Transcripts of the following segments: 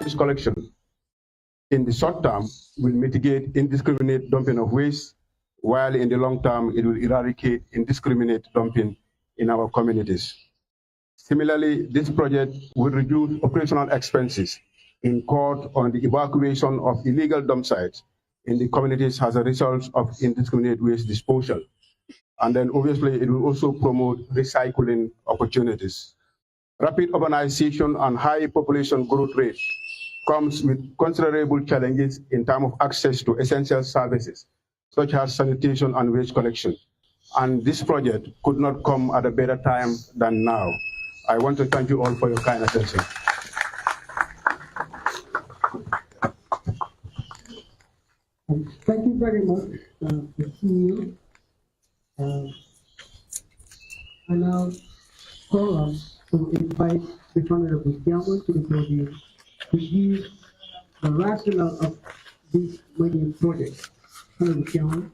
waste collection in the short term will mitigate indiscriminate dumping of waste, while in the long term it will eradicate indiscriminate dumping in our communities. Similarly, this project will reduce operational expenses incurred on the evacuation of illegal dump sites in the communities as a result of indiscriminate waste disposal. And then obviously it will also promote recycling opportunities. Rapid urbanization and high population growth rate comes with considerable challenges in terms of access to essential services, such as sanitation and waste collection. And this project could not come at a better time than now. I want to thank you all for your kind attention. Thank you very much, the CEO. I now call on to invite the Honorable Chairman to the podium to give the rationale of this medium project. Honorable Chairman.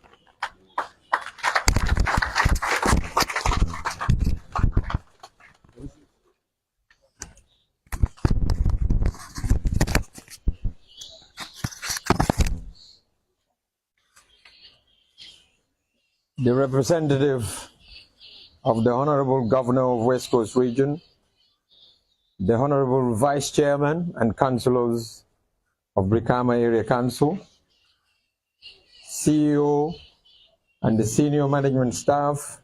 The representative of the Honorable Governor of West Coast Region, the Honorable Vice Chairman and Councillors of Brikama Area Council, CEO and the senior management staff,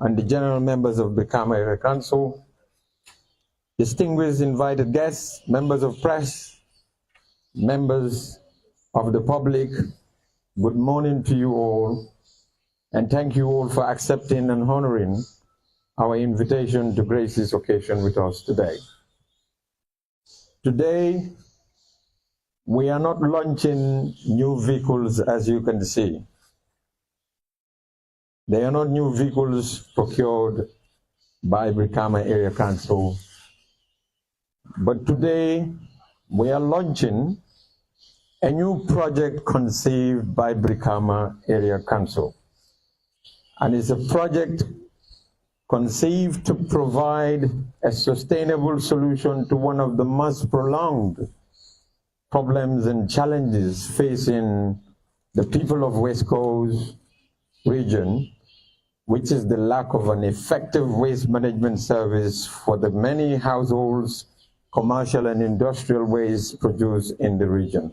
and the general members of Brikama Area Council, distinguished invited guests, members of press, members of the public, good morning to you all. And thank you all for accepting and honoring our invitation to grace this occasion with us today. Today, we are not launching new vehicles, as you can see. They are not new vehicles procured by Brikama Area Council. But today, we are launching a new project conceived by Brikama Area Council. And it's a project conceived to provide a sustainable solution to one of the most prolonged problems and challenges facing the people of West Coast region, which is the lack of an effective waste management service for the many households, commercial and industrial waste produced in the region.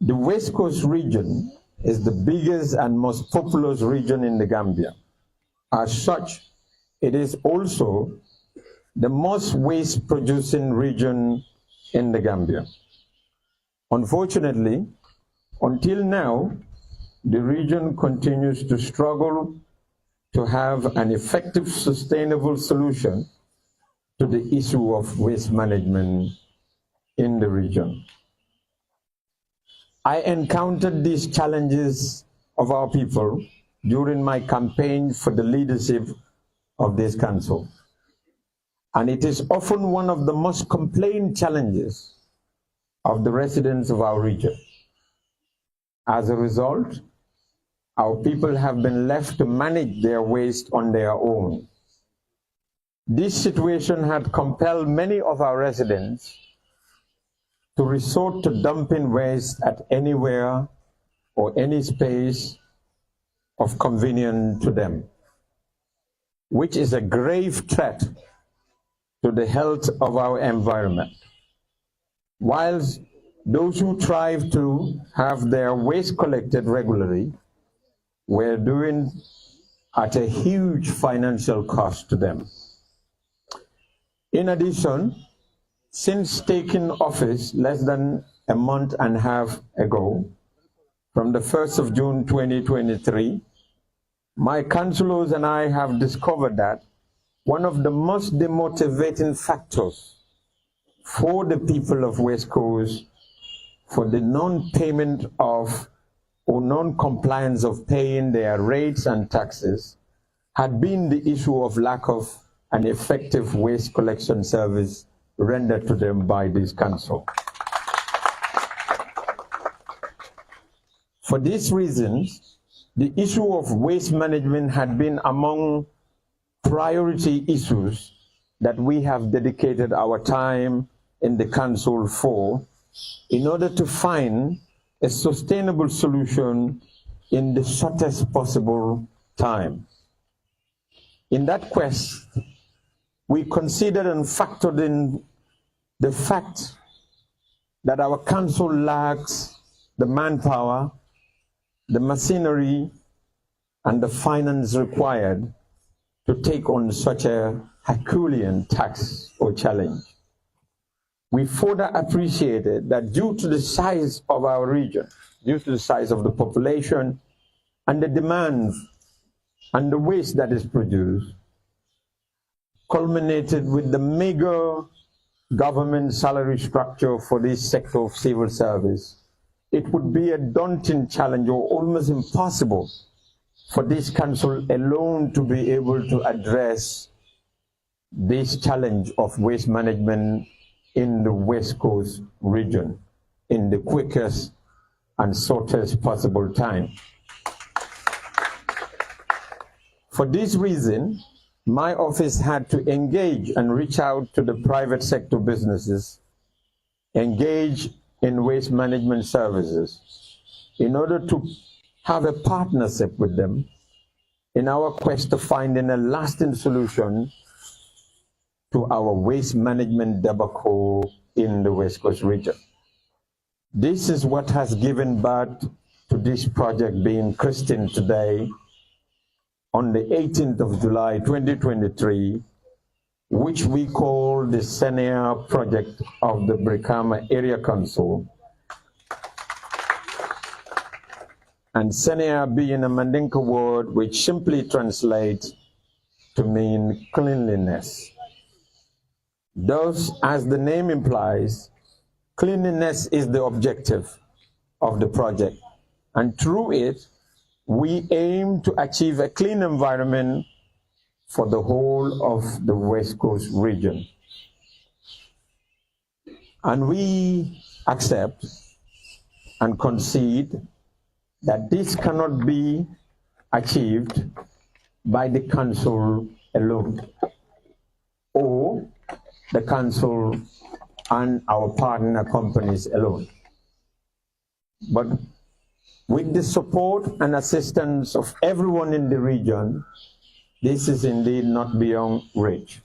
The West Coast region is the biggest and most populous region in the Gambia. As such, it is also the most waste-producing region in the Gambia. Unfortunately, until now, the region continues to struggle to have an effective, sustainable solution to the issue of waste management in the region. I encountered these challenges of our people during my campaign for the leadership of this council. And it is often one of the most complained challenges of the residents of our region. As a result, our people have been left to manage their waste on their own. This situation had compelled many of our residents to resort to dumping waste at anywhere or any space of convenience to them, which is a grave threat to the health of our environment. Whilst those who strive to have their waste collected regularly were doing at a huge financial cost to them. In addition, since taking office less than a month and a half ago, from the 1st of June 2023, my councillors and I have discovered that one of the most demotivating factors for the people of West Coast for the non-payment of or non-compliance of paying their rates and taxes had been the issue of lack of an effective waste collection service rendered to them by this council. For these reasons, the issue of waste management had been among priority issues that we have dedicated our time in the council for, in order to find a sustainable solution in the shortest possible time. In that quest, we considered and factored in the fact that our council lacks the manpower, the machinery, and the finance required to take on such a Herculean task or challenge. We further appreciated that due to the size of our region, due to the size of the population and the demands and the waste that is produced, culminated with the meager government salary structure for this sector of civil service, it would be a daunting challenge or almost impossible for this council alone to be able to address this challenge of waste management in the West Coast region in the quickest and shortest possible time. For this reason, my office had to engage and reach out to the private sector businesses, engage in waste management services, in order to have a partnership with them in our quest to finding a lasting solution to our waste management debacle in the West Coast region. This is what has given birth to this project being christened today on the 18th of July 2023, which we call the Seneya project of the Brikama Area Council. And Seneya being a Mandinka word which simply translates to mean cleanliness. Thus, as the name implies, cleanliness is the objective of the project. And through it, we aim to achieve a clean environment for the whole of the West Coast region. And we accept and concede that this cannot be achieved by the council alone, or the council and our partner companies alone. But with the support and assistance of everyone in the region, this is indeed not beyond reach.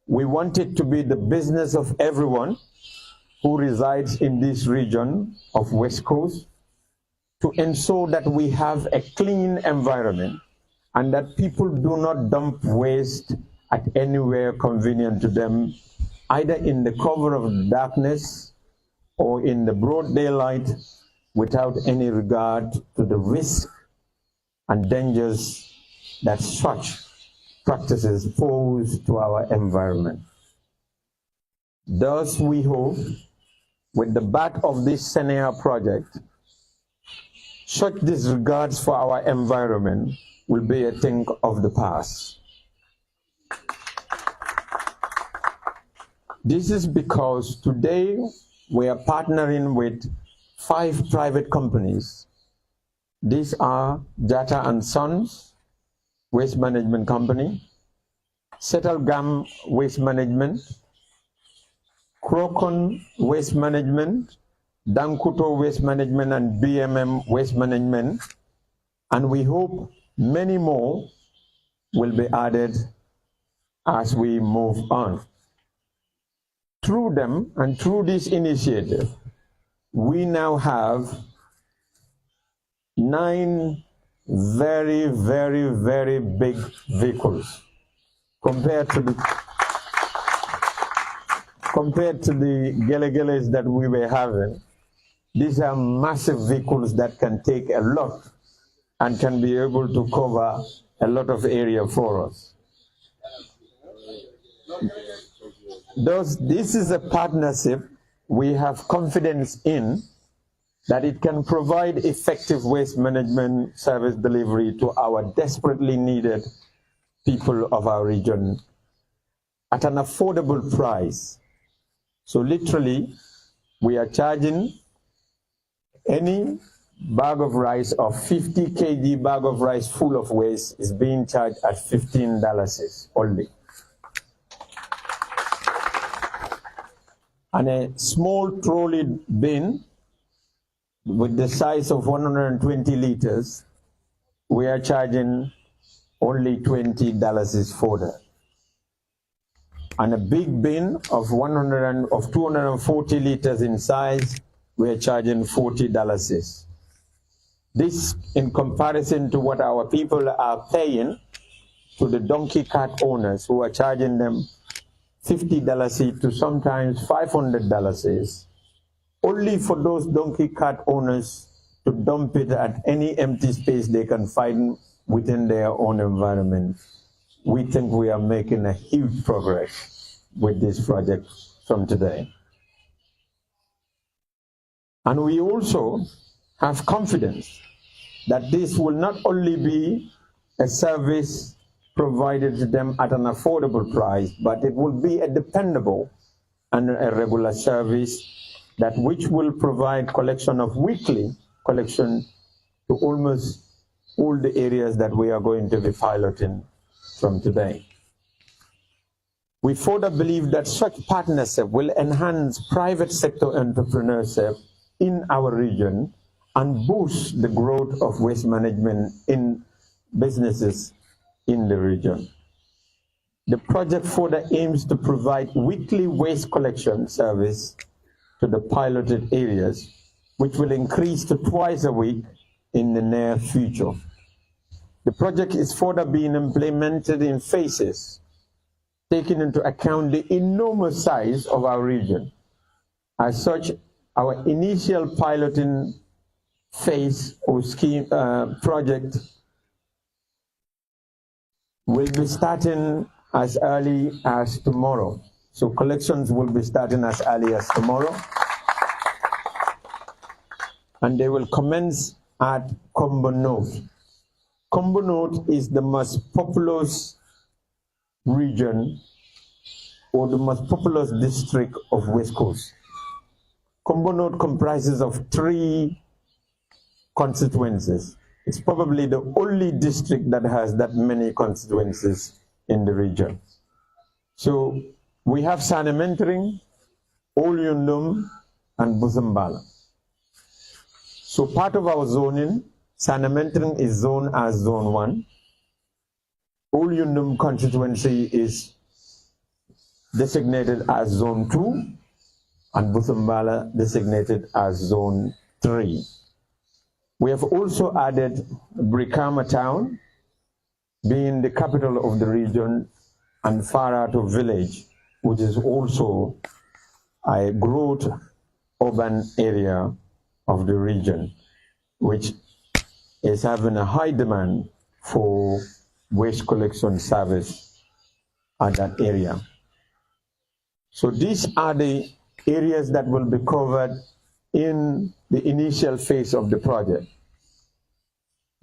We want it to be the business of everyone who resides in this region of West Coast to ensure that we have a clean environment and that people do not dump waste at anywhere convenient to them, either in the cover of the darkness or in the broad daylight, without any regard to the risk and dangers that such practices pose to our environment. Thus, we hope, with the back of this Seneya project, such disregards for our environment will be a thing of the past. This is because today we are partnering with 5 private companies. These are Jata and Sons Waste Management Company, Setalgam Waste Management, Krokon Waste Management, Dankuto Waste Management, and BMM Waste Management, and we hope many more will be added as we move on. Through them and through this initiative, we now have 9 very, very, very big vehicles compared to the gele-geles that we were having. These are massive vehicles that can take a lot and can be able to cover a lot of area for us. Thus, this is a partnership we have confidence in that it can provide effective waste management service delivery to our desperately needed people of our region at an affordable price. So literally, we are charging any bag of rice or 50 kg bag of rice full of waste is being charged at $15 only. and a small trolley bin with the size of 120 liters, we are charging only $20 for that. And a big bin of 240 liters in size, we are charging $40. This in comparison to what our people are paying to the donkey cart owners, who are charging them $50 to sometimes $500, only for those donkey cart owners to dump it at any empty space they can find within their own environment. We think we are making a huge progress with this project from today. And we also have confidence that this will not only be a service provided to them at an affordable price, but it will be a dependable and a regular service that which will provide weekly collection to almost all the areas that we are going to be piloting from today. We further believe that such partnership will enhance private sector entrepreneurship in our region and boost the growth of waste management in businesses in the region. The project further aims to provide weekly waste collection service to the piloted areas, which will increase to twice a week in the near future. The project is further being implemented in phases, taking into account the enormous size of our region. As such, our initial piloting phase or scheme project will be starting as early as tomorrow. So collections will be starting as early as tomorrow. And they will commence at Combo North. Combo North is the most populous region or the most populous district of West Coast. Combo North comprises of 3 constituencies. It's probably the only district that has that many constituencies in the region. So we have Sanementering, Olyundum, and Buzumbala. So part of our zoning, Sanementering is zoned as Zone 1. Olyundum constituency is designated as Zone 2, and Buzumbala designated as Zone 3. We have also added Brikama town, being the capital of the region, and Farato village, which is also a growth urban area of the region, which is having a high demand for waste collection service at that area. So these are the areas that will be covered in the initial phase of the project.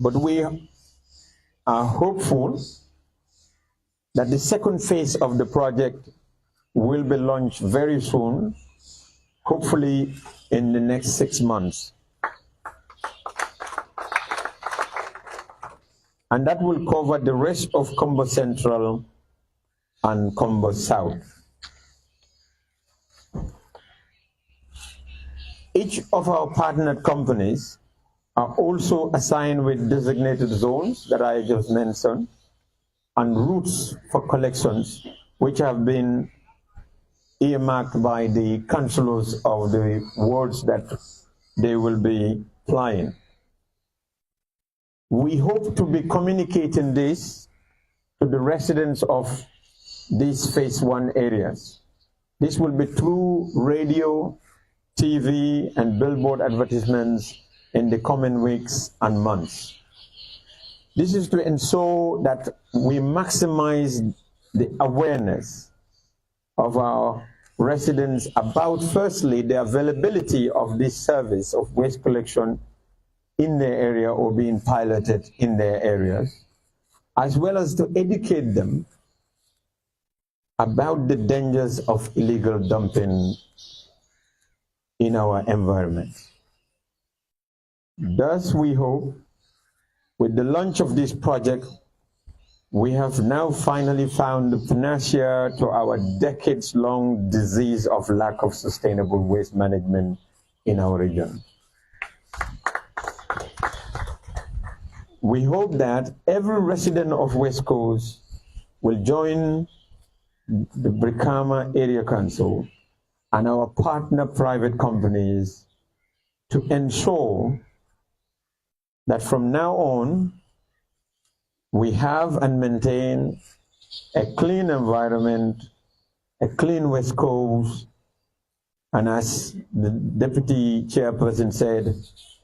But we are hopeful that the second phase of the project will be launched very soon, hopefully in the next 6 months. And that will cover the rest of Combo Central and Combo South. Each of our partnered companies are also assigned with designated zones that I just mentioned and routes for collections, which have been earmarked by the councillors of the wards that they will be plying. We hope to be communicating this to the residents of these phase 1 areas. This will be through radio, TV, and billboard advertisements in the coming weeks and months. This is to ensure that we maximize the awareness of our residents about, firstly, the availability of this service of waste collection in their area or being piloted in their areas, as well as to educate them about the dangers of illegal dumping in our environment. Thus, we hope, with the launch of this project, we have now finally found the panacea to our decades-long disease of lack of sustainable waste management in our region. We hope that every resident of West Coast will join the Brikama Area Council and our partner private companies to ensure that from now on, we have and maintain a clean environment, a clean West Coast, and as the Deputy Chairperson said,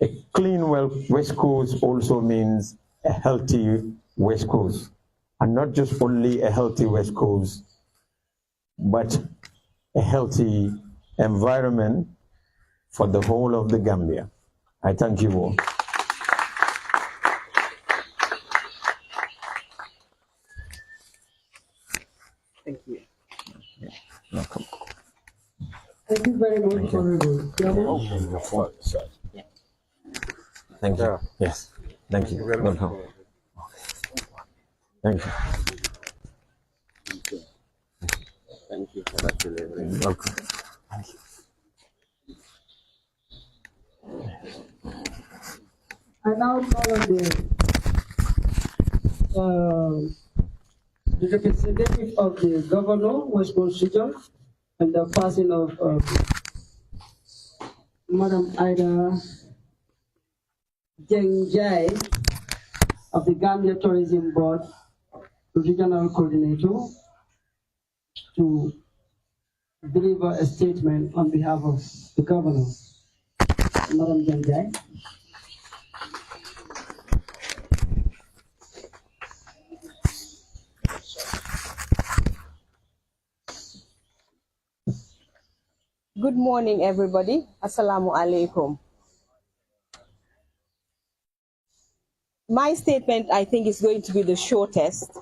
a clean West Coast also means a healthy West Coast. And not just only a healthy West Coast, but a healthy environment for the whole of the Gambia. I thank you all. Thank you. Welcome. Thank you very much, Honorable Chairman. Thank you. Yes. Thank you. Welcome. Thank you. Thank you for that delivery. Welcome. Thank you. I now call on the representative of the governor, West Coast Region, and the person of Madam Ida Jengjai of the Gambia Tourism Board, Regional Coordinator, to deliver a statement on behalf of the governor. Madam Jengjai. Good morning, everybody. Assalamu alaikum. My statement, I think, is going to be the shortest,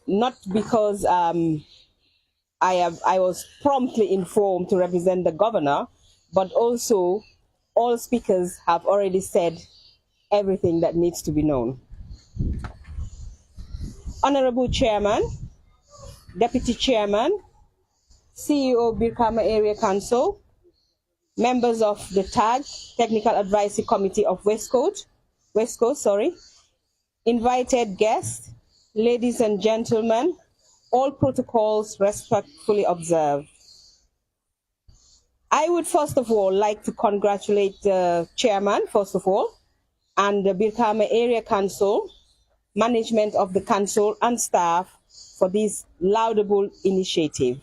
not because I was promptly informed to represent the governor, but also all speakers have already said everything that needs to be known. Honorable Chairman, Deputy Chairman, CEO Brikama Area Council, members of the TAG, Technical Advisory Committee of West Coast, invited guests, ladies and gentlemen, all protocols respectfully observed. I would first of all like to congratulate the chairman, first of all, and the Brikama Area Council, management of the council and staff for this laudable initiative.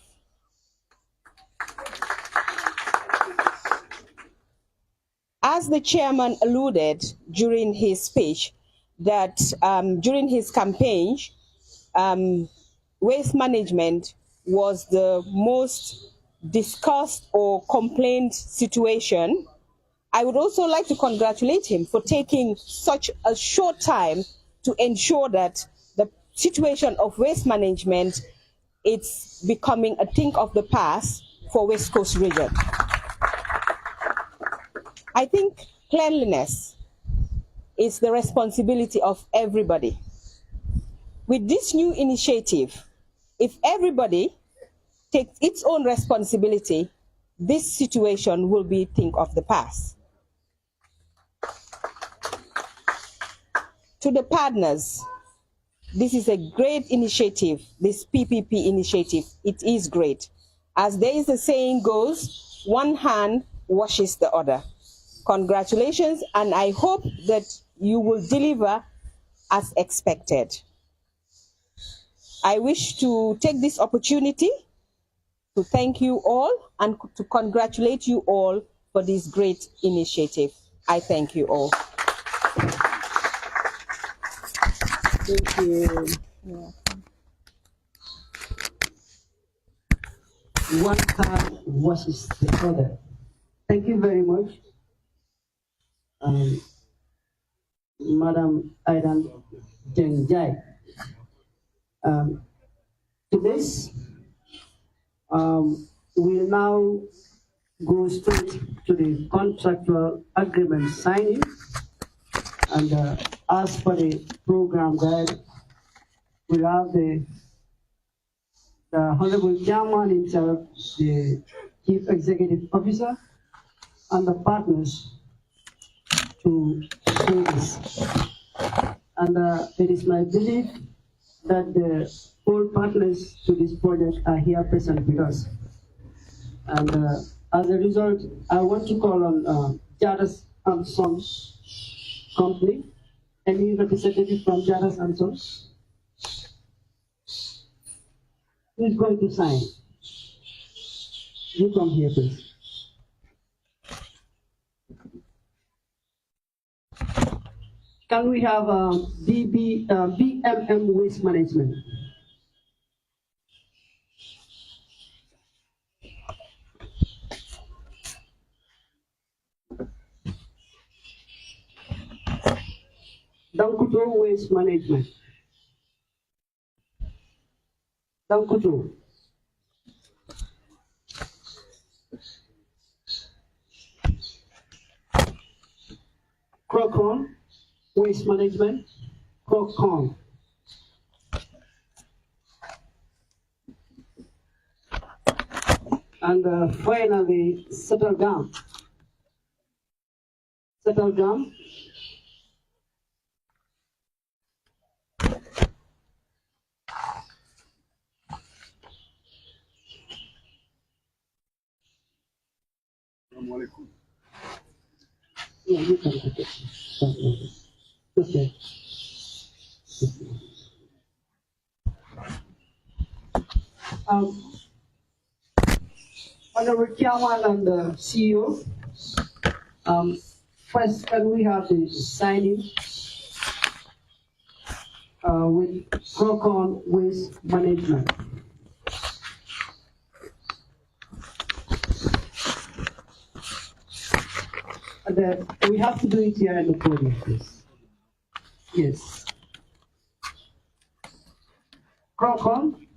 As the chairman alluded during his speech, that during his campaign, waste management was the most discussed or complained situation. I would also like to congratulate him for taking such a short time to ensure that the situation of waste management, it's becoming a thing of the past for West Coast region. I think cleanliness is the responsibility of everybody. With this new initiative, if everybody takes its own responsibility, this situation will be a thing of the past. To the partners, this is a great initiative, this PPP initiative. It is great. As there is a saying goes, one hand washes the other. Congratulations, and I hope that you will deliver as expected. I wish to take this opportunity to thank you all and to congratulate you all for this great initiative. I thank you all. Thank you. Yeah. One hand washes the other. Thank you very much. Madam Aidan Jengjai. To this, we'll now go straight to the contractual agreement signing, and as per the program guide, we have the Honorable Chairman himself, the Chief Executive Officer, and the partners to do this. And it is my belief that the all partners to this project are here present with us. And as a result, I want to call on Jadas and Sons Company. Any representative from Jadas and Sons? Who is going to sign? You come here, please. Can we have BMM Waste Management? Dankuto Waste Management. Dankuto. Crocon Waste Management. Crocon. And finally, Settlegam. Settlegam. Yeah, you can take it. Okay. Honorable Chairman and CEO, first can we have the signing with Crocon Waste Management. And we have to do it here in the podium, please. Yes. Crocon.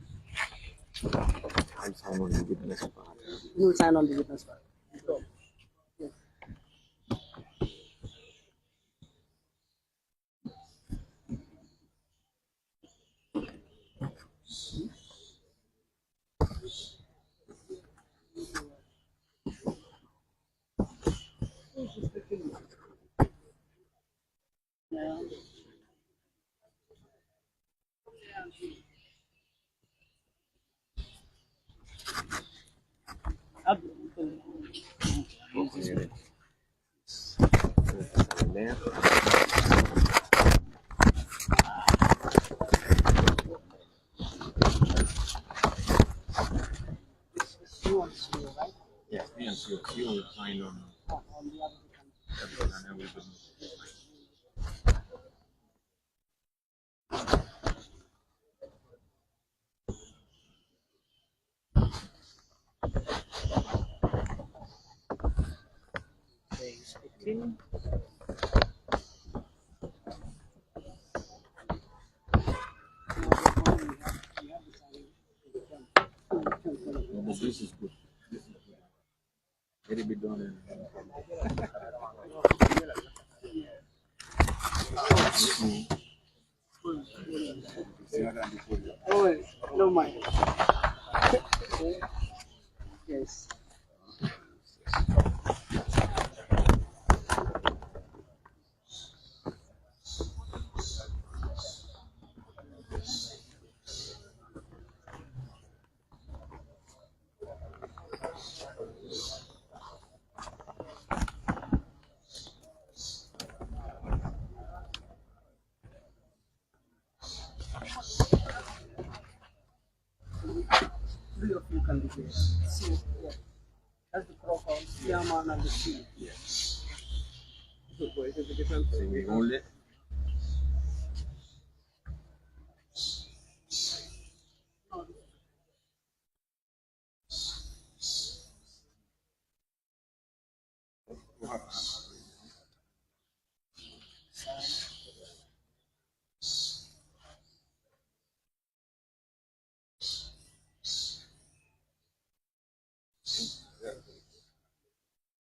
I'll sign on the witness part. You will sign on the witness part. Yes. Yes, me and you will sign on everything and everything. This is good. Let it be done. Oh, no mind. Yes. Three of you can be there. See, yeah. That's the Crocon, Chairman, and the CEO. Yes. Good boy, it's a different thing. We only.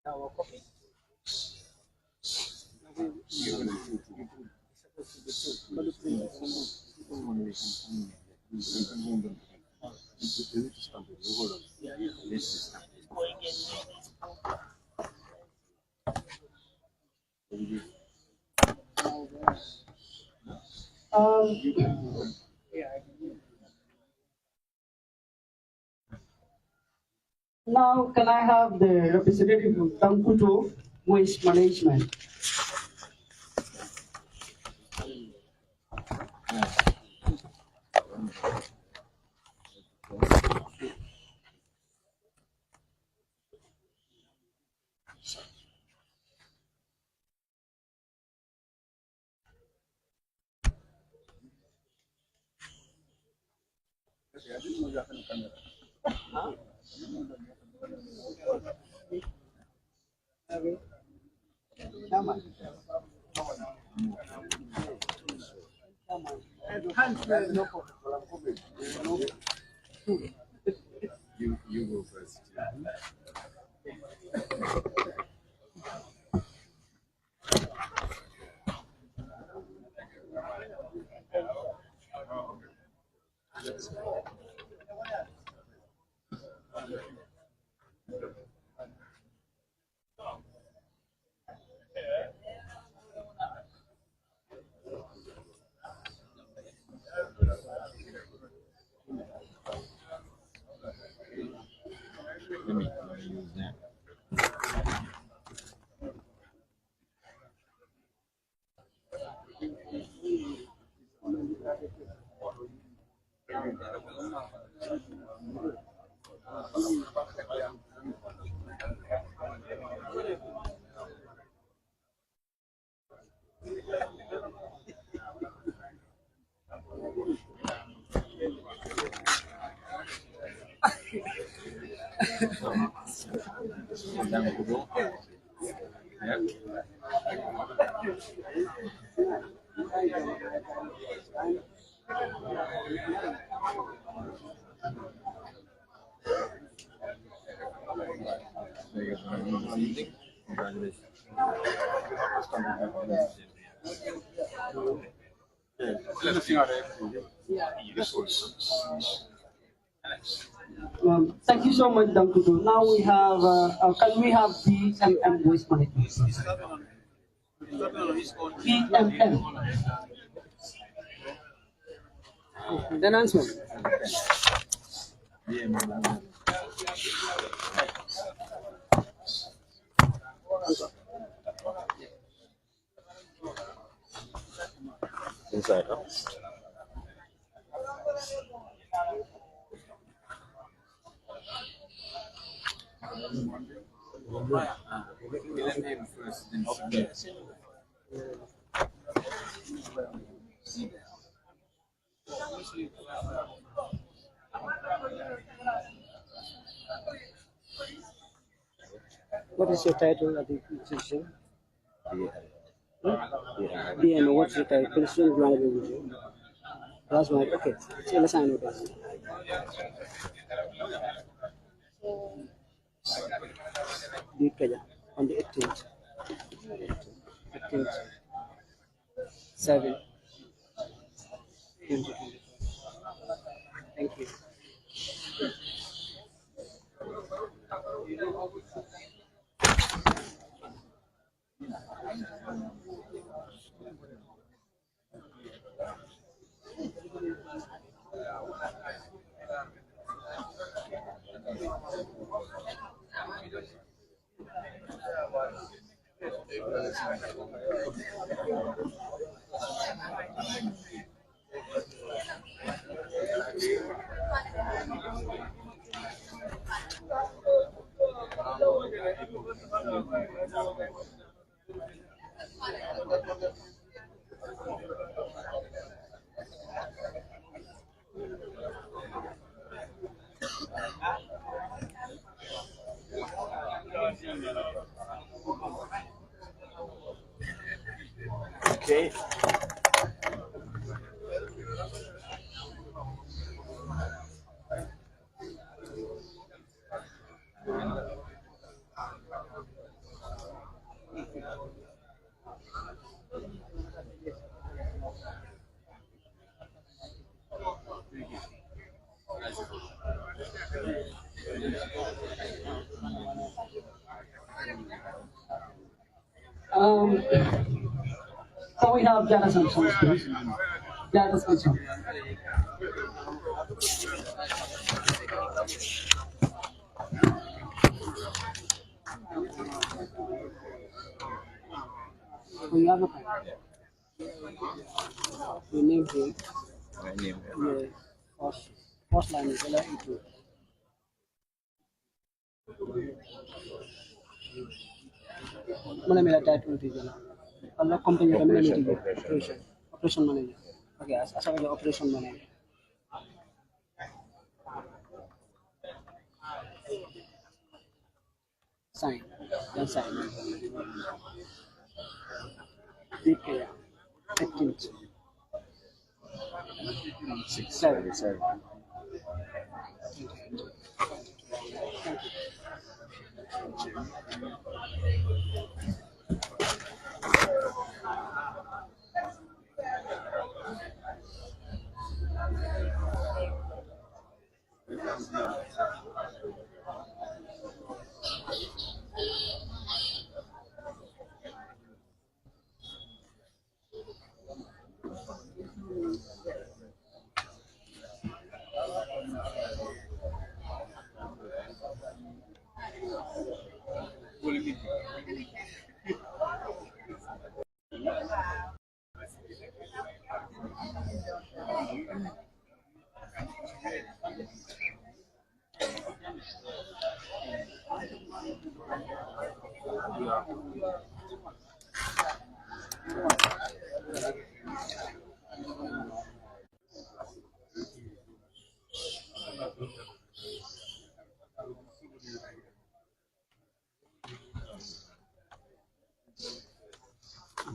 Our copy. Supposed to be Now, can I have the representative of Tankuto Waste Management? You go first. Let me use that. Yeah. Thank you so much, Dankuto. Now we have, can we have PMM Waste Management? PMM. The announcement. Inside, huh? Let him first, then submit. What is your title of the institution? BN, what's your title? President Manager. That's right. Okay. So let's sign it. On the 18th. 18th. 7. 2024. Thank you. Okay. So we have data samples, please. Data samples. We have a pen. We name here. The first line is L2. Mana title is Allah company operation manager. Okay, as a operation manager. Sign. Then sign. DK. 15th. 677.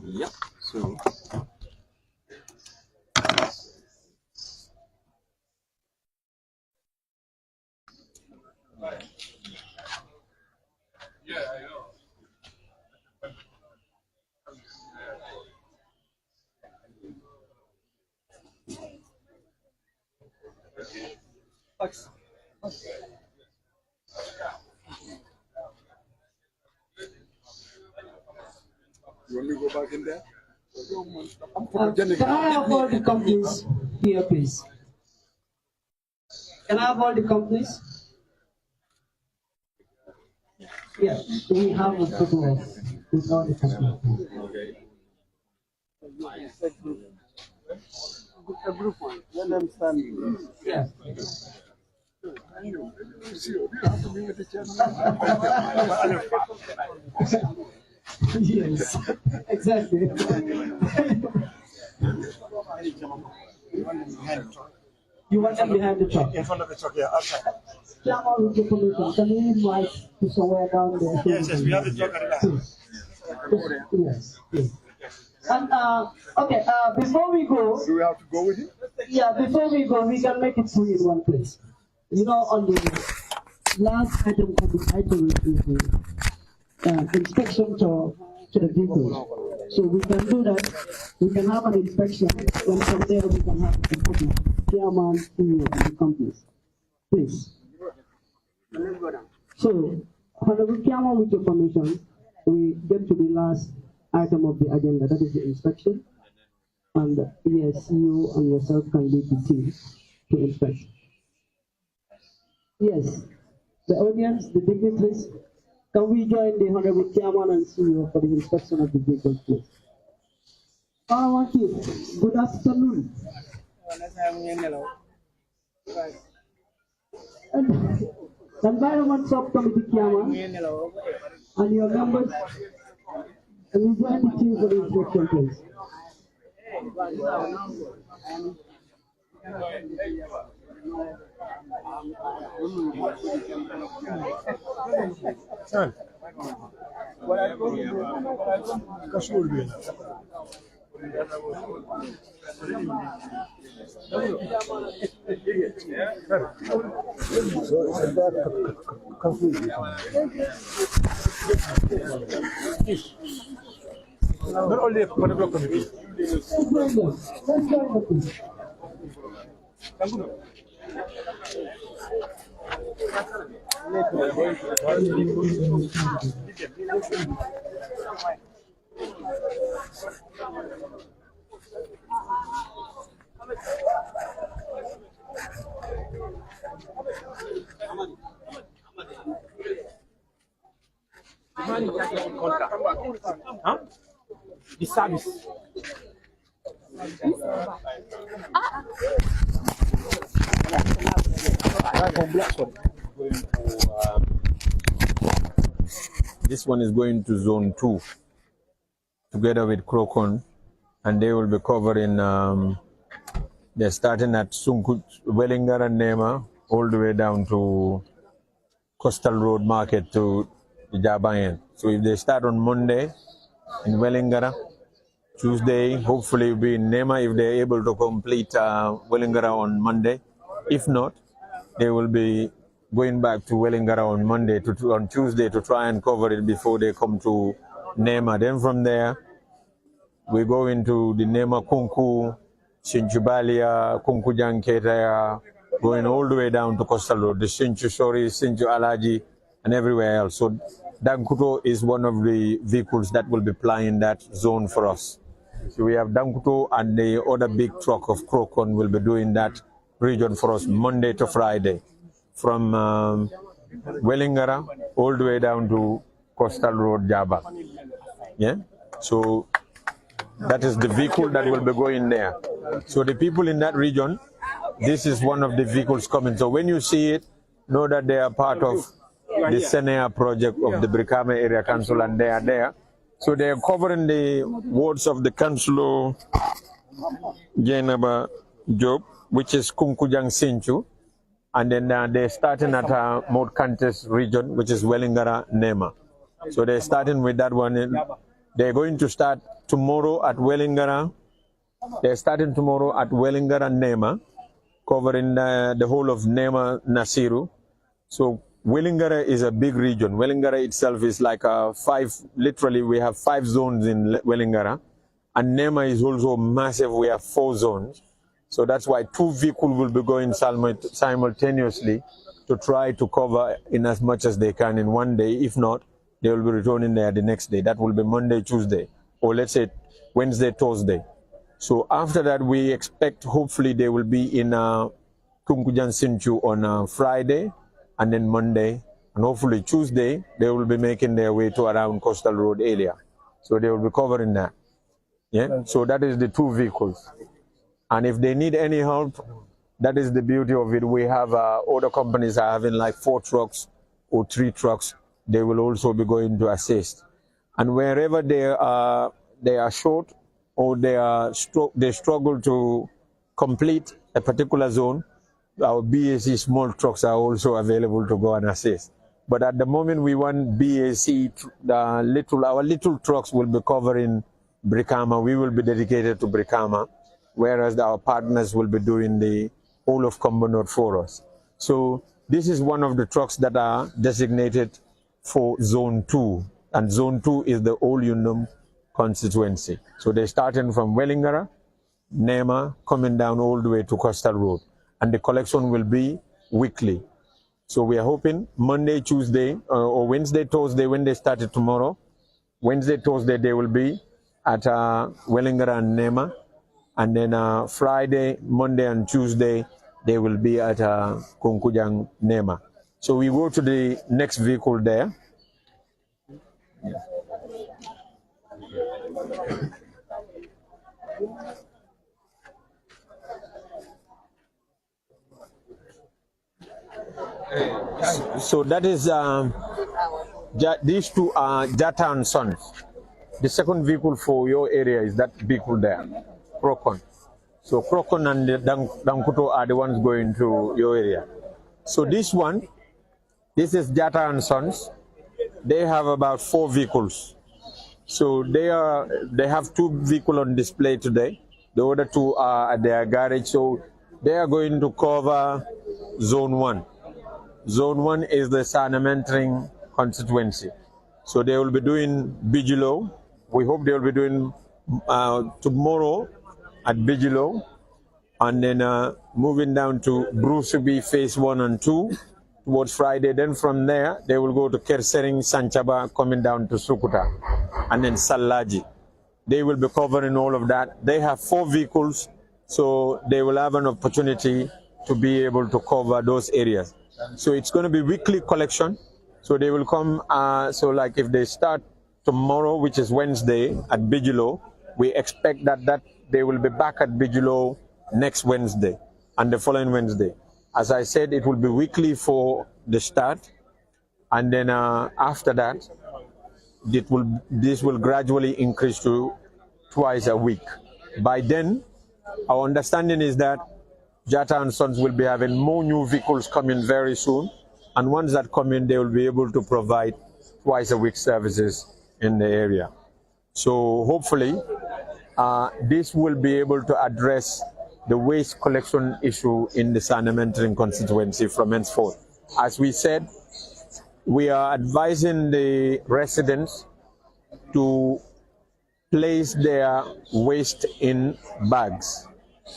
Yep. So. Yeah, I know. You want me to go back in there? Can I have all the companies here, please? Can I have all the companies? Yeah, we have a couple of with all the companies. Okay. A group one. Let them stand. Yeah. Yes, exactly. You want them behind the truck? In front of the truck, yeah, outside. Chairman with the commission, can you invite to somewhere down there? Yes, we have the truck at the back. Yes, yes. And okay, before we go, Do we have to go with him? yeah, before we go, we can make it free in one place. You know, on the last item of the item is the inspection to the vehicles. So we can do that. We can have an inspection, and from there we can have the company, chairman, CEO, and the companies. Please. So, Honorable Chairman, with your permission, we get to the last item of the agenda, that is the inspection. And yes, you and yourself can lead the team to inspect. Yes, the audience, the dignitaries, can we join the Honorable Chairman and CEO for the inspection of the vehicles, please? Thank you. Good afternoon. Environment Subcommittee Chairman and your members, and we join the team for the inspection, please. Not only for the block committee. Let's join the team. Huh? The service. This one is going to zone 2 together with Krokon, and they will be covering, they're starting at Wellingara Nema all the way down to Coastal Road Market to the Jabayan. So if they start on Monday in Wellingara, Tuesday hopefully will be in Nema if they're able to complete Wellingara on Monday. If not, they will be going back to Wellingara on on Tuesday to try and cover it before they come to Nema. Then from there, we go into the Nema Kunku, Sinchubalia, Kunku Janketa, going all the way down to Coastal Road, the Sinchu Sori, Sinchu Alaji, and everywhere else. So Dankuto is one of the vehicles that will be plying that zone for us. So we have Dankuto, and the other big truck of Krokon will be doing that region for us Monday to Friday, from Wellingara all the way down to Coastal Road, Jaba. Yeah, so that is the vehicle that will be going there. So the people in that region, this is one of the vehicles coming. So when you see it, know that they are part of the Seneya project of the Brikama Area Council, and they are there. So they are covering the wards of the Councilor Jainaba Job, which is Kunkujang Sinchu, and then they're starting at Mount Kantes region, which is Wellingara Nema. So they're starting with that one. They're going to start tomorrow at Wellingara. They're starting tomorrow at Wellingara Nema, covering the whole of Nema Nasiru. So Wellingara is a big region. Wellingara itself is like literally we have 5 zones in Wellingara. And Nema is also massive. We have 4 zones. So that's why 2 vehicles will be going simultaneously to try to cover in as much as they can in one day. If not, they will be returning there the next day. That will be Monday, Tuesday, or let's say Wednesday, Thursday. So after that, we expect hopefully they will be in Kunkujan Sinchu on Friday, and then Monday, and hopefully Tuesday, they will be making their way to around Coastal Road area. So they will be covering that. Yeah, so that is the 2 vehicles. And if they need any help, that is the beauty of it. We have other companies are having like 4 trucks or 3 trucks. They will also be going to assist. And wherever they are short or they struggle to complete a particular zone, our BAC small trucks are also available to go and assist. But at the moment, we want BAC, our little trucks will be covering Brikama. We will be dedicated to Brikama, whereas our partners will be doing the whole of Combinot for us. So this is one of the trucks that are designated for Zone 2. And Zone 2 is the Old Yundum constituency. So they're starting from Wellingara, Nema, coming down all the way to Coastal Road. And the collection will be weekly. So we are hoping Monday, Tuesday, or Wednesday, Thursday, when they started tomorrow, Wednesday, Thursday, they will be at Wellingara and Nema. And then Friday, Monday, and Tuesday, they will be at Kunkujang Nema. So we go to the next vehicle there. So that is, these 2 are Jata and Sons. The second vehicle for your area is that vehicle there, Krokon. So Krokon and Dankuto are the ones going to your area. So this one, this is Jata and Sons. They have about 4 vehicles. So they have 2 vehicles on display today. The other 2 are at their garage. So they are going to cover Zone 1. Zone 1 is the Sanamentring constituency. So they will be doing Bigelow. We hope they will be doing tomorrow at Bigelow, and then moving down to Bruceby Phase 1 and 2, towards Friday. Then from there, they will go to Kersering, Sanchaba, coming down to Sukuta, and then Salaji. They will be covering all of that. They have 4 vehicles, so they will have an opportunity to be able to cover those areas. So it's going to be weekly collection. So they will come, so like if they start tomorrow, which is Wednesday at Bigelow, we expect that they will be back at Bigelow next Wednesday and the following Wednesday. As I said, it will be weekly for the start, and then after that, this will gradually increase to twice a week. By then, our understanding is that Jatta and Sons will be having more new vehicles coming very soon, and once that come in, they will be able to provide twice a week services in the area. So hopefully, this will be able to address the waste collection issue in the Sanementering constituency from henceforth. As we said, we are advising the residents to place their waste in bags,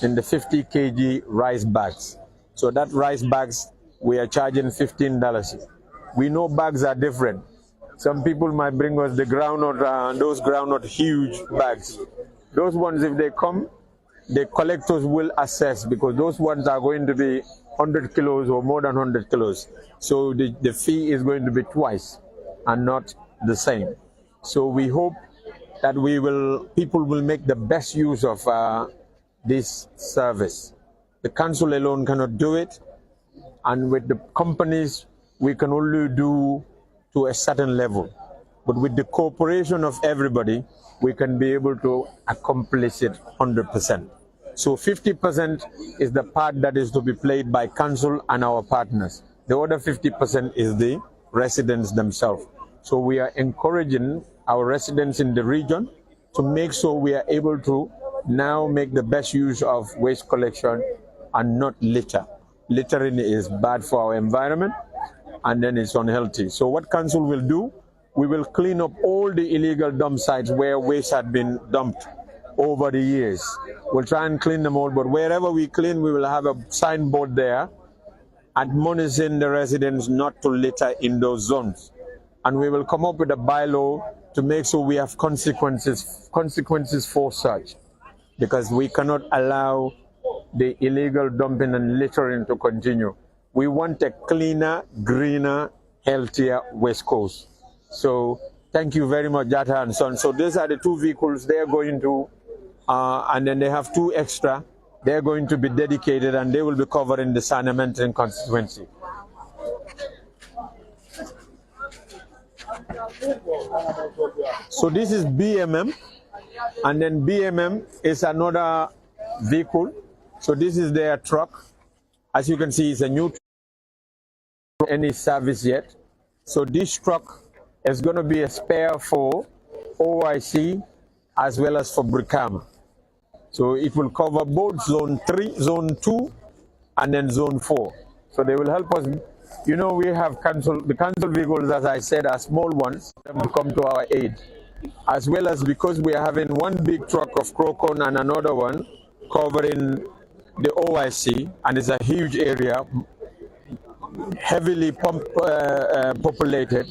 in the 50 kg rice bags. So that rice bags, we are charging $15. We know bags are different. Some people might bring us the groundnut, those groundnut huge bags. Those ones, if they come, the collectors will assess, because those ones are going to be 100 kilos or more than 100 kilos. So the fee is going to be twice and not the same. So we hope that people will make the best use of this service. The council alone cannot do it, and with the companies, we can only do to a certain level. But with the cooperation of everybody, we can be able to accomplish it 100%. So 50% is the part that is to be played by council and our partners. The other 50% is the residents themselves. So we are encouraging our residents in the region to make sure we are able to now make the best use of waste collection and not litter. Littering is bad for our environment, and then it's unhealthy. So what council will do, we will clean up all the illegal dump sites where waste had been dumped over the years. We'll try and clean them all, but wherever we clean, we will have a signboard there admonishing the residents not to litter in those zones. And we will come up with a bylaw to make sure we have consequences for such, because we cannot allow the illegal dumping and littering to continue. We want a cleaner, greener, healthier West Coast. So thank you very much, Jatta and Son. So these are the 2 vehicles they are going to, and then they have 2 extra. They're going to be dedicated, and they will be covering the Sanementering constituency. So this is BMM, and then BMM is another vehicle. So this is their truck. As you can see, it's a new truck, any service yet. So this truck is going to be a spare for OIC as well as for Brikama. So it will cover both Zone 3, Zone 2, and then Zone 4. So they will help us. You know, we have the council vehicles, as I said, are small ones, them to come to our aid. As well as because we are having one big truck of Crocon and another one covering the OIC, and it's a huge area, heavily populated.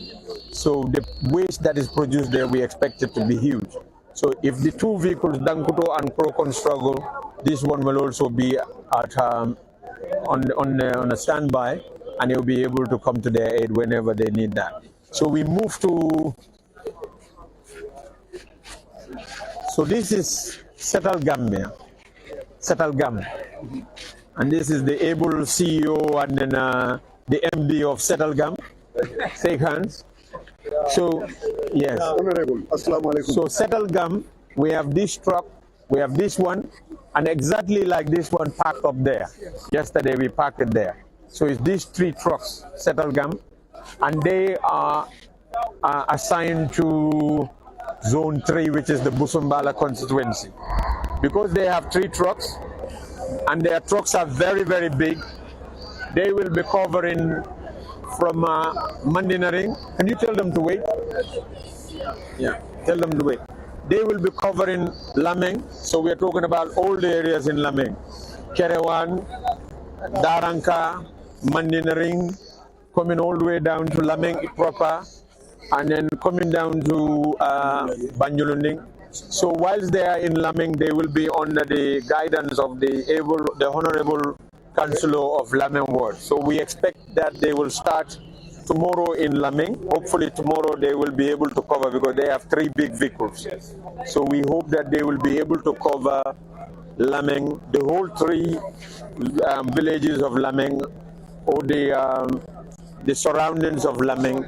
So the waste that is produced there, we expect it to be huge. So if the 2 vehicles, Dankuto and Crocon, struggle, this one will also be at on a standby, and they'll be able to come to their aid whenever they need that. So we move to, so this is Settle Gambia, Settle Gam, and this is the able CEO and then the MD of Settle Gam. Shake hands. So yes, Honorable. Assalamu alaikum. So Settle Gam, we have this truck, we have this one, and exactly like this one parked up there. Yesterday we parked it there. So it's these 3 trucks, Settle Gam, and they are assigned to Zone 3, which is the Busumbala constituency. Because they have 3 trucks, and their trucks are very, very big, they will be covering from Mandinaring. Can you tell them to wait? Yeah, tell them to wait. They will be covering Lameng, so we are talking about all the areas in Lameng. Kerewan, Daranka, Mandinaring, coming all the way down to Lameng proper, and then coming down to Banyulunding. So whilst they are in Lameng, they will be under the guidance of the Honorable Councillor of Lameng Ward. So we expect that they will start tomorrow in Lameng. Hopefully tomorrow they will be able to cover, because they have 3 big vehicles. So we hope that they will be able to cover Lameng, the whole 3 villages of Lameng, or the surroundings of Lameng.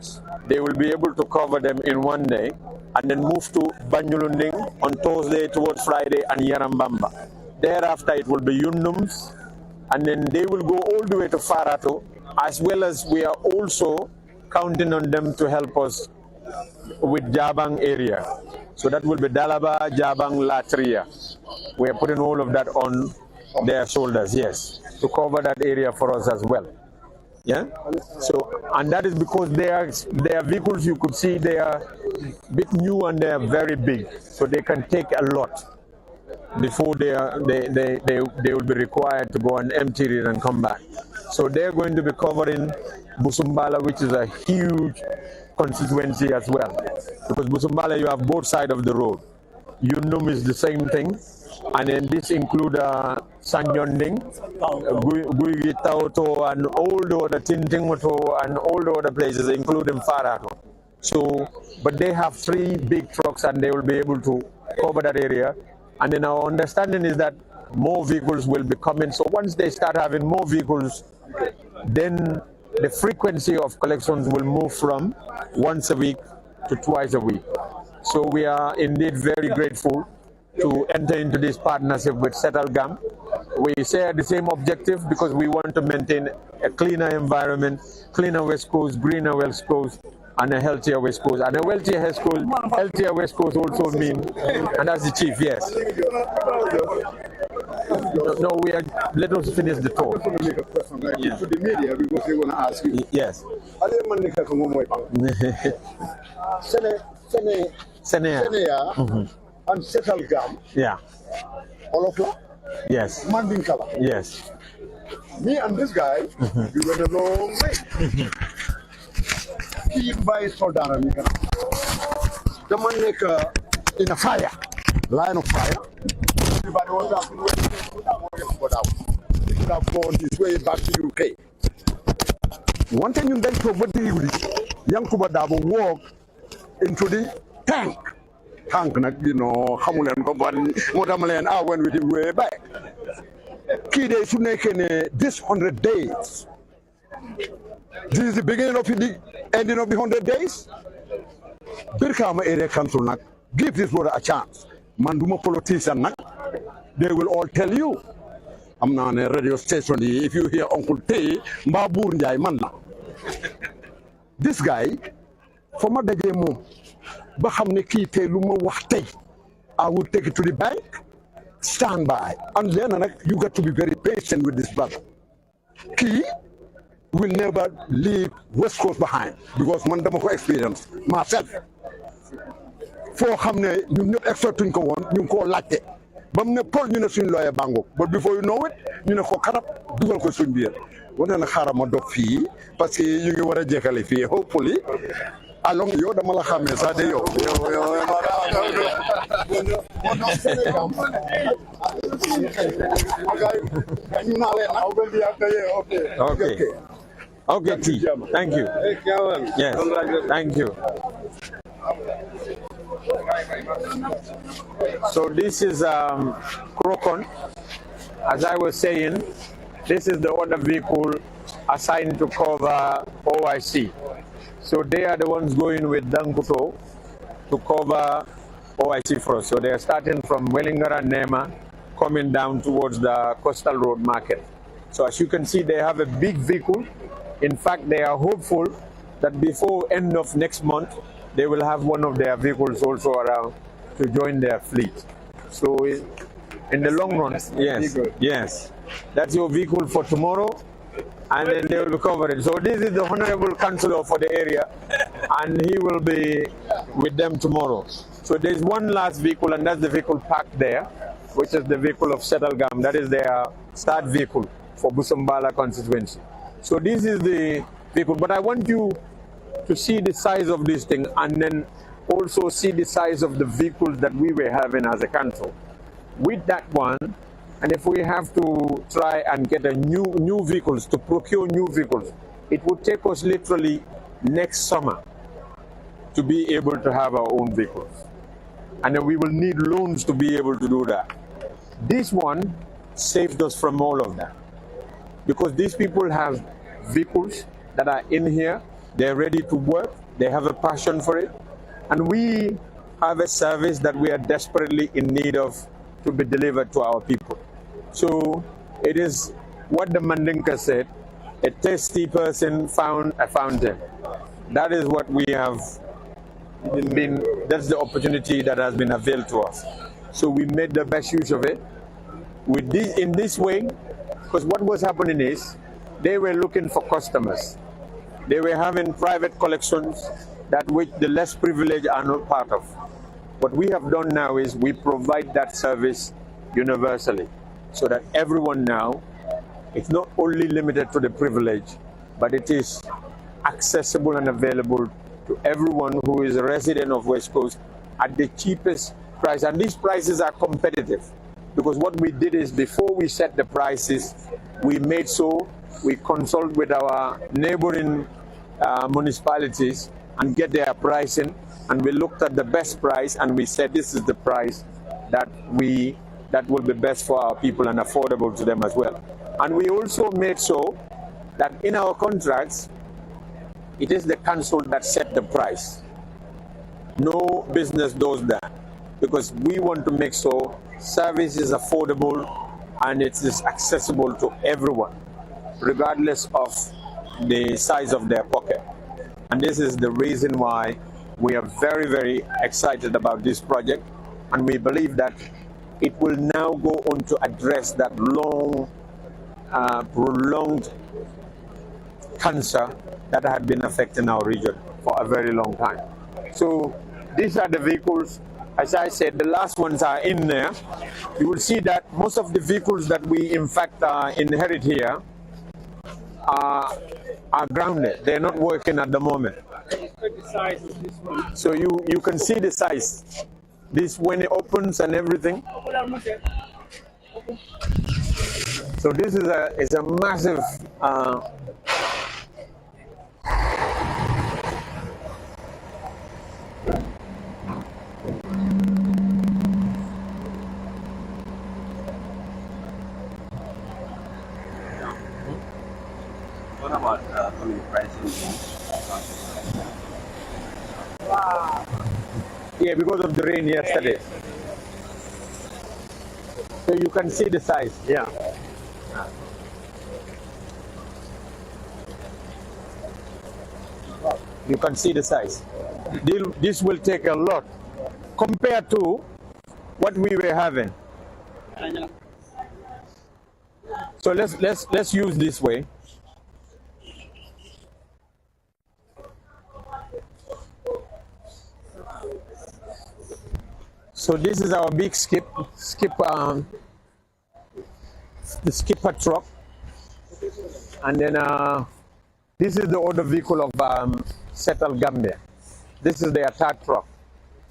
They will be able to cover them in one day, and then move to Banyulunding on Thursday towards Friday, and Yarambamba. Thereafter it will be Yundums, and then they will go all the way to Farato, as well as we are also counting on them to help us with Jabang area. So that will be Dalaba, Jabang, Latria. We are putting all of that on their shoulders, yes, to cover that area for us as well. Yeah. So, and that is because they are vehicles, you could see they are a bit new and they are very big, so they can take a lot before they will be required to go and empty it and come back. So they're going to be covering Busumbala, which is a huge constituency as well, because Busumbala, you have both sides of the road. Yundum is the same thing, and then this include Sanyonding, Guigi Tauto, and all the other Tintingoto, and all the other places, including Farato. So, but they have 3 big trucks, and they will be able to cover that area. And then our understanding is that more vehicles will be coming. So once they start having more vehicles, then the frequency of collections will move from once a week to twice a week. So we are indeed very grateful to enter into this partnership with Settlegam. We share the same objective, because we want to maintain a cleaner environment, cleaner West Coast, greener West Coast, and a healthier West Coast. And a healthier West Coast also means, and that's the chief, yes. No, let us finish the talk. Yeah. To the media, because they want to ask you. Yes. Seneya and Settlegam. Yeah. All of them? Yes. Mandinkala. Yes. Me and this guy, we went a long way. He buys Soldara. The man make in a fire, line of fire. Everybody was up and he could have gone his way back to UK. One thing you then to what do you young Kubadabo walk into the tank. Tank, you know, Hamulan Company, Motaman, went with him way back. Key days to make this 100 days. This is the beginning of the ending of the 100 days. Brikama area council nak give this brother a chance. Manduma politician nak, they will all tell you. I'm not on a radio station. If you hear Uncle T, Mbabur Njai Manna. This guy, for my day mom, Bahamne ki te luma wahte. I will take it to the bank, stand by, and then you got to be very patient with this brother. Key will never leave West Coast behind, because man dama ko experience myself. For xamne ñun ñep expertuñ ko won ñu ko laccé bam ne pol ñu ne suñ lawyer bango, but before you know it ñu ne ko karab dugal ko suñ biir wona na xara ma dox fi parce que ñu ngi wara jéxalé fi hopefully along yo dama la xamé sa de yo Okay, T. Thank you. Yes, thank you. So this is Crocon. As I was saying, this is the other vehicle assigned to cover OIC. So they are the ones going with Dankuto to cover OIC for us. So they are starting from Wellingara, Nema, coming down towards the Coastal Road Market. So as you can see, they have a big vehicle. In fact, they are hopeful that before end of next month, they will have one of their vehicles also around to join their fleet. So in the long run, yes, that's your vehicle for tomorrow, and then they will be covering. So this is the Honorable Councillor for the area, and he will be with them tomorrow. So there's one last vehicle, and that's the vehicle parked there, which is the vehicle of Settlegam. That is their start vehicle for Busumbala constituency. So this is the vehicle. But I want you to see the size of this thing and then also see the size of the vehicles that we were having as a council. With that one, and if we have to try and get a new vehicles, to procure new vehicles, it would take us literally next summer to be able to have our own vehicles. And then we will need loans to be able to do that. This one saved us from all of that, because these people have vehicles that are in here, they're ready to work, they have a passion for it, and we have a service that we are desperately in need of to be delivered to our people. So it is what the Mandinka said, a thirsty person found a fountain. That is what we have been, that's the opportunity that has been availed to us. So we made the best use of it. With this, in this way, because what was happening is, they were looking for customers. They were having private collections that which the less privileged are not part of. What we have done now is we provide that service universally, so that everyone now, it's not only limited to the privileged, but it is accessible and available to everyone who is a resident of West Coast at the cheapest price. And these prices are competitive, because what we did is, before we set the prices, we made so we consult with our neighboring municipalities and get their pricing, and we looked at the best price and we said this is the price that will be best for our people and affordable to them as well. And we also made so that in our contracts, it is the council that set the price. No business does that, because we want to make sure service is affordable and it is accessible to everyone, regardless of the size of their pocket. And this is the reason why we are very, very excited about this project, and we believe that it will now go on to address that long, prolonged cancer that had been affecting our region for a very long time. So these are the vehicles. As I said, the last ones are in there. You will see that most of the vehicles that we in fact inherit here are grounded. They're not working at the moment. So you can see the size. This, when it opens and everything. So this is a massive What about pricing? yeah, because of the rain yesterday. So you can see the size. Yeah. You can see the size. This will take a lot compared to what we were having. So let's use this way. So this is our big the skipper truck, and then this is the other vehicle of Settle Gambia. This is the attack truck.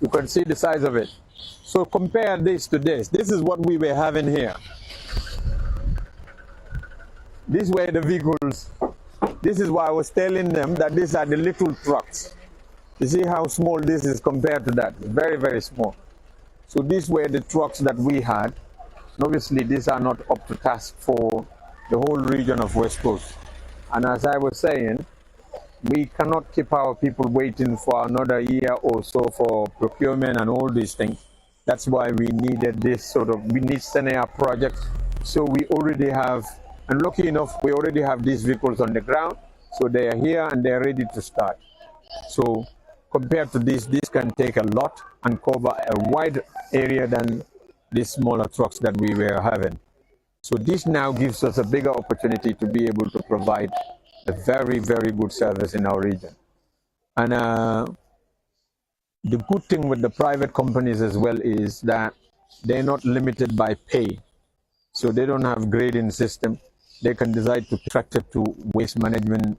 You can see the size of it. So compare this to this. This is what we were having here. These were the vehicles. This is why I was telling them that these are the little trucks. You see how small this is compared to that. Very, very small. So these were the trucks that we had. And obviously, these are not up to task for the whole region of West Coast. And as I was saying, we cannot keep our people waiting for another year or so for procurement and all these things. That's why we needed this we need Seneya projects. So we already have, and lucky enough, we already have these vehicles on the ground. So they are here and they're ready to start. So compared to this can take a lot and cover a wide area than these smaller trucks that we were having. So this now gives us a bigger opportunity to be able to provide a very, very good service in our region. And the good thing with the private companies as well is that they're not limited by pay. So they don't have grading system. They can decide to contract it to waste management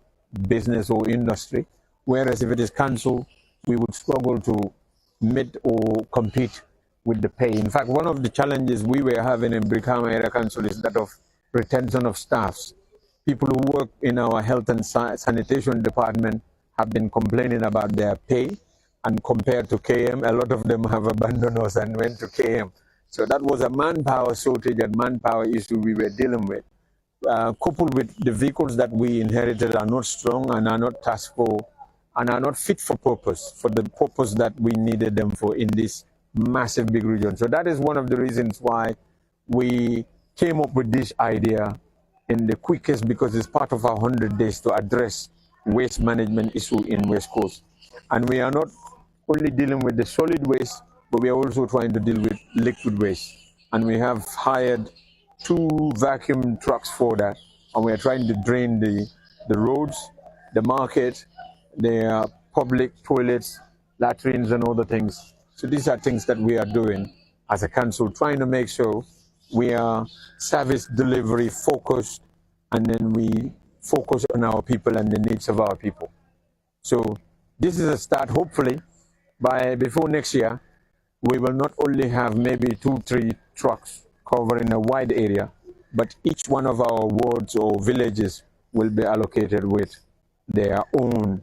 business or industry, whereas if it is council, we would struggle to meet or compete with the pay. In fact, one of the challenges we were having in Brikama Area Council is that of retention of staffs. People who work in our health and sanitation department have been complaining about their pay, and compared to KM, a lot of them have abandoned us and went to KM. So that was a manpower shortage and manpower issue we were dealing with. Coupled with the vehicles that we inherited are not strong and are not tasked for and are not fit for purpose, for the purpose that we needed them for in this massive big region. So that is one of the reasons why we came up with this idea in the quickest, because it's part of our 100 days to address waste management issue in West Coast. And we are not only dealing with the solid waste, but we are also trying to deal with liquid waste. And we have hired 2 vacuum trucks for that, and we are trying to drain the roads, the market, the public toilets, latrines, and other things. So these are things that we are doing as a council, trying to make sure we are service delivery focused, and then we focus on our people and the needs of our people. So this is a start. Hopefully, before next year, we will not only have maybe 2-3 trucks covering a wide area, but each one of our wards or villages will be allocated with their own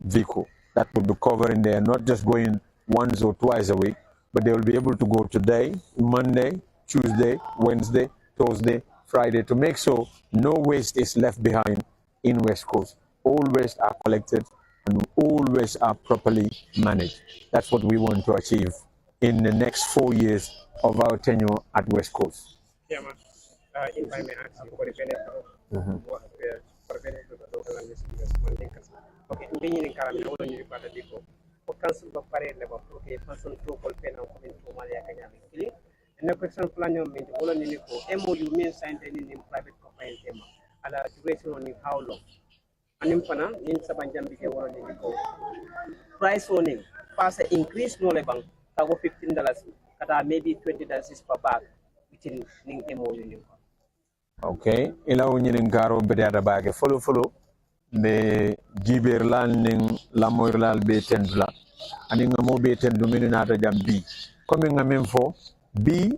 vehicle that will be covering there, not just going once or twice a week, but they will be able to go today, Monday, Tuesday, Wednesday, Thursday, Friday, to make sure no waste is left behind in West Coast. All waste are collected and all waste are properly managed. That's what we want to achieve in the next 4 years of our tenure at West Coast. Yeah, man. If I may ask you for the benefit okay, being in Carabina, all you got a depot. For council of Parade level, okay, person to call pen and coming to Malia Kanyali. And the question plan you mean all on the MOU means signed in private company. And the duration on how long? And in Pana, in Sabanjam became one on the price warning, pass increase no level, $15, maybe $20 per bag within MOU. Okay, ila unyin ngaro bediada bage follow be jiber lal ning lamoy lal be tendula ani ngamo be tendu minu nata jam bi comme ngamen fo bi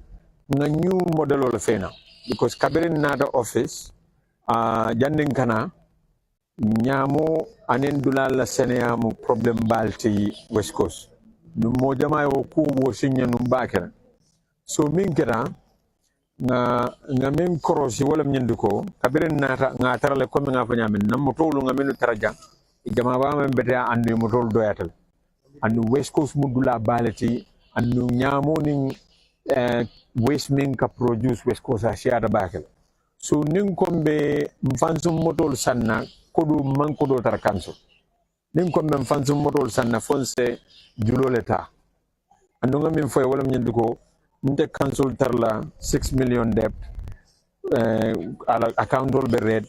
nga new model lo fena because kabirin nata office jandin kana nyamo anen dulal la Seneya mu problem balti West Coast no mo jama yo ku wo sinya num bakera so min kera nga men korosi wala nyindi ko kabirin nata nga tarale ko nga fanya men nam motolu nga menu taraja jama ba men beta andu motolu doyatal andu West Coast mudula balati andu nyamo ning waste min ka produce West Coast a shiada bakel so nin kombe mfansum motolu sanna kodu man kodo tar kanso nin kombe mfansum motolu sanna fonse juloleta andu nga men foy wala nyindi ko nte council tarla 6 million debt ala account ol be red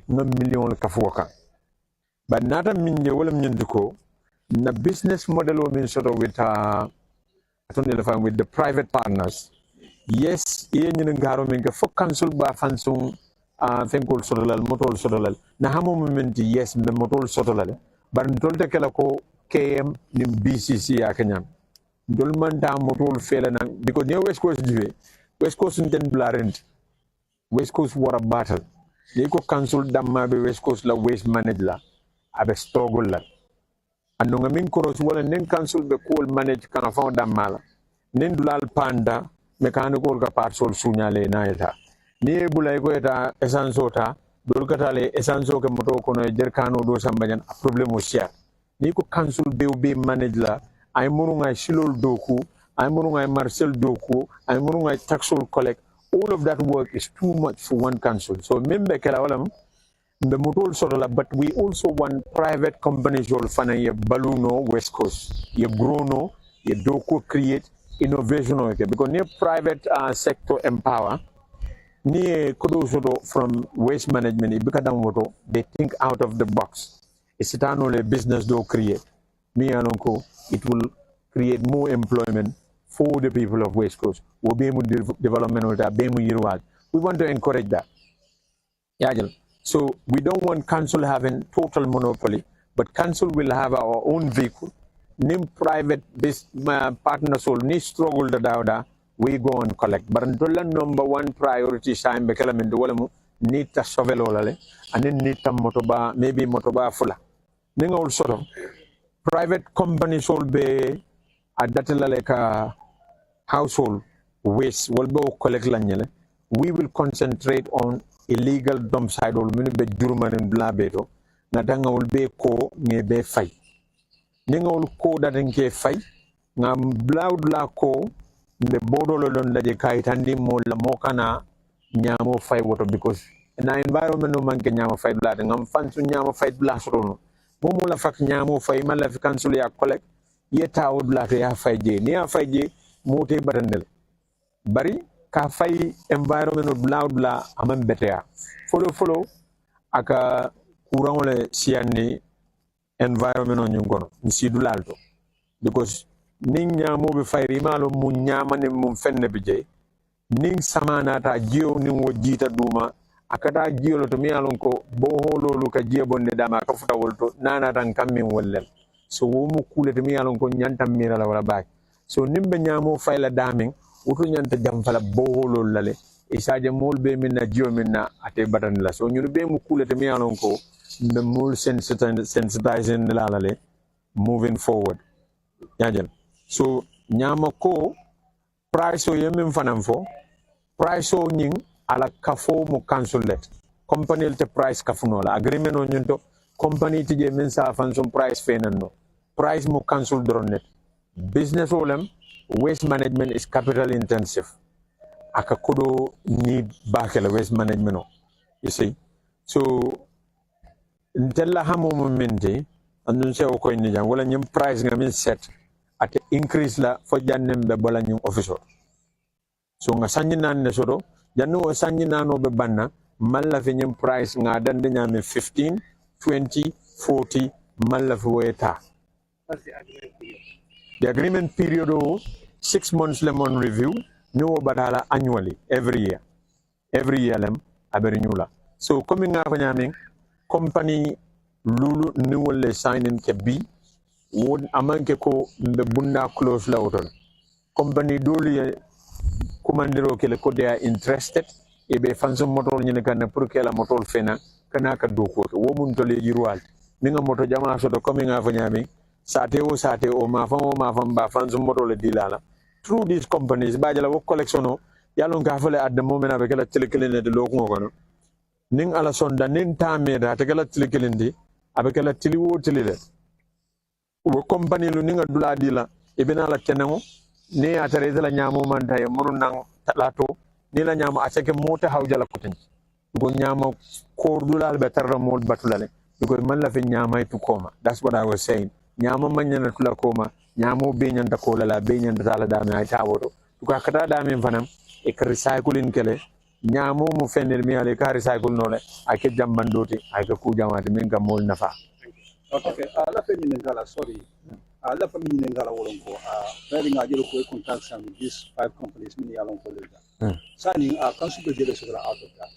no million ka foka but nata minje wala nyindiko na business model o min soto with with the private partners yes ye nyin ngaro min ka fo council ba fansung fenkol sotolal motol sotolal na hamo momenti yes be motol sotolal bar ntolte kala ko KM ni BCC akanyam dol manta motol fela nang because new West Coast juwe West Coast nten blarent West Coast war a battle ni ko council damma be West Coast la waste manage la abe struggle la ando ngamin koros wala nen council be cool manage kana fa damma la nen dulal panda mechanical ka part sol sunyale na eta ni bulay ko eta essence ota dol katale essence ke moto ko no jerkano do sambajan problem o sia ni ko council be manage la ay murunga silol doku ay murunga marcel doku ay murunga taxol collect all of that work is too much for one council so membe kala wala the motol sotola but we also want private companies all fana ye baluno West Coast ye grono ye doku create innovation okay because near private sector empower near kodo soto from waste management ibikadam woto they think out of the box it's not only business do create me anonko it will create more employment for the people of West Coast. We want to encourage that. So we don't want council having total monopoly, but council will have our own vehicle. Nim private partners will need struggle the dawda, we go and collect. But until number one priority sign bekalamin do need to shovel olale and then need to motoba maybe motoba fula. Ninga also private companies will be adatela like a household waste will be collect lanyele. We will concentrate on illegal dump site or mini be jurman in blabeto. Nadanga will be ko ngebe fay. Ninga will ko that in ke fay. Ngam bloud la ko the bodolo lon la je kaitandi mo la mokana nyamo fay water because na environment no man ke nyamo fay blood ngam fansu nyamo fay blood rono. Momo la fak nyamo fay man la fi cancel ya collect yeta wod la ya fay je ni ya fay je mote barandel bari ka fay environment loud la amam betea follow aka courant le siani environment on ngono nsi du lalto because ning nyamo be fay rimalo mu nyama ne mum fenne bi je ning samana ta jio ning wo jita duma akata jio lo to mi alon ko bo hololu ka jie bonde dama ka futa wolto nana tan kammin wollel so wo mu kulete mi alon ko nyantam mira la wala baak so nimbe nyamo fay la damin wutu nyanta jam fala bo hololu lale isaje mol be minna jio minna ate badan la so nyunu be mu kulete mi alon ko the more sensitizing la lale moving forward yanjel so nyama ko price o yemin fanan fo price o nying ala kafo mo cancel let company te price kafuno la agreement on nyunto company tije men sa fan son price fenanno price mo cancel dronet business olem waste management is capital intensive aka kodo need bakela waste management no you see so ntella hamo momenti andun se o ko ni jam wala nyim price ngamin set at increase la fo jannem be bola nyim officer so nga sanyi nan ne soto janno o sanyi nano be banna malla fi nyim price nga dande nyame 15 20 40 malla fi weta the agreement period o 6 months lemon review no badala annually every year lem aberi nyula so coming nga fa nyame company lulu ni wolle signing ke bi won amanke ko mbe bunda close la otol company doli commandero ke le ko they are interested e be fanso motor nyine kan pour que la motor fena kana ka do ko wo mun to le yirwal ni nga moto jama so to comme nga fa nyami sate o ma fa ba fanso motor le dilala through these companies ba jala wo collectiono yalon ka fele at the moment avec la telekelene de lo ko no ning ala sonda nin tameda te kala telekelende avec la tiliwo telele wo company lu ninga dula dila e bena la tenango ne atare la nyamo manda e monu nang talato ni la nyamo asake mota hawjala koten go nyamo ko dula be tarra mol batulale because man la fe nyama to koma that's what I was saying nyamo manyana tula koma nyamo be nyanda ko la be nyanda tala dame ay tawoto to ka kata dame fanam e ka recycling kele nyamo mu fenel mi ale ka recycle nole ake jambandoti ake ku jamati min ga mol nafa okay ala fe min ngala sorry ala fa min ngala wolon ko very ngajelo ko contact some these 5 companies min yalon ko lega sani council be jele so out of that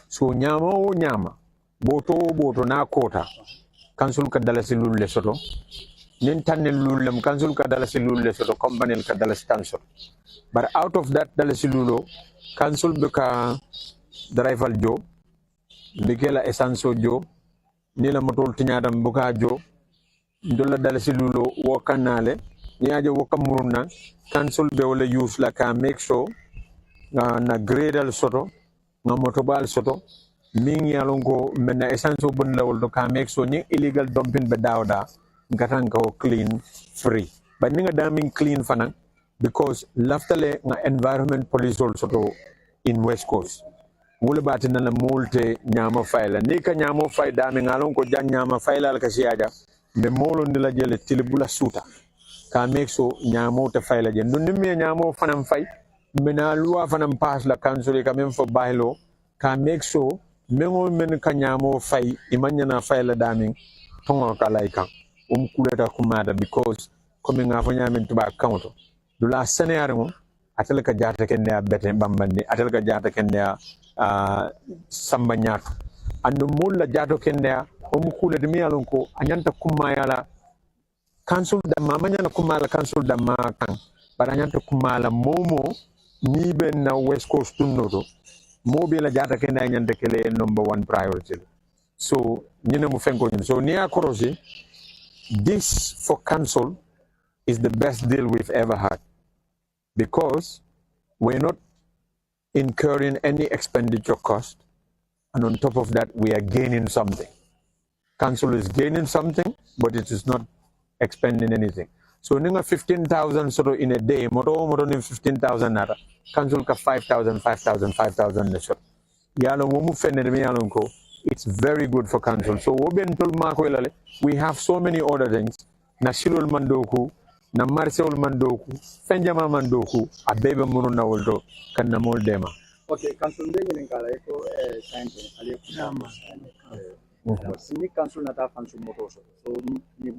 so nyama boto na kota council ka dala silul le soto nin tanel lulem council ka dala silul le soto company ka dala stansor but out of that dala silulo council be ka driver jo bikela essence jo ni la motol tinyadam buka jo ndola dala silulo wo kanale ni aje wo kamuruna council be wala use la ka make sure na gradal soto na motobal soto min yalongo mena essence bon lawol do ka make sure ni illegal dumping be dawda ngatan ko clean free but ni nga daming clean fanan because laftale nga environment police soto in West Coast wala batina la multe nyama fayla ni ka nyama fay dami ngalon ko jan nyama fayla ka siaja be molo ni la jele tilibula suta ka make so nyamo ta fayla je non ni me nyamo fanam fay mena loi fanam pass la council ka même fo baylo ka make so mengo men ka nyamo fay imanya na fayla dami tongo ka laika kuleta kumada because comme nga fa nyamen tuba kawnto dula Seneya mo atel ka jata kende bete bambande atel ka jata kende samba nyaato ando mulla jato kenda o mukule de miyalon ko anyanta kumayala council da mama nyana kumala council da makan bara anyanta kumala momo ni ben na west coast tunnoto mobi la jata kenda anyanta kele number 1 priority so nyina mu fenko nyina so ni akorosi this for council is the best deal we've ever had because we're not incurring any expenditure cost, and on top of that, we are gaining something. Council is gaining something, but it is not expending anything. So, 15,000 sort of in a day, more 15,000 nara. Council ka 5,000, 5,000, 5,000 sort. It's very good for council. So, we have so many other things. Nasilul mandoku, na marseol mandoku, fenjama mandoku, a baby mono na woldo, kan na mol dema. Okay, council ndenge ngala eko sante aliyekusema. Sini council nata council motoso. So ni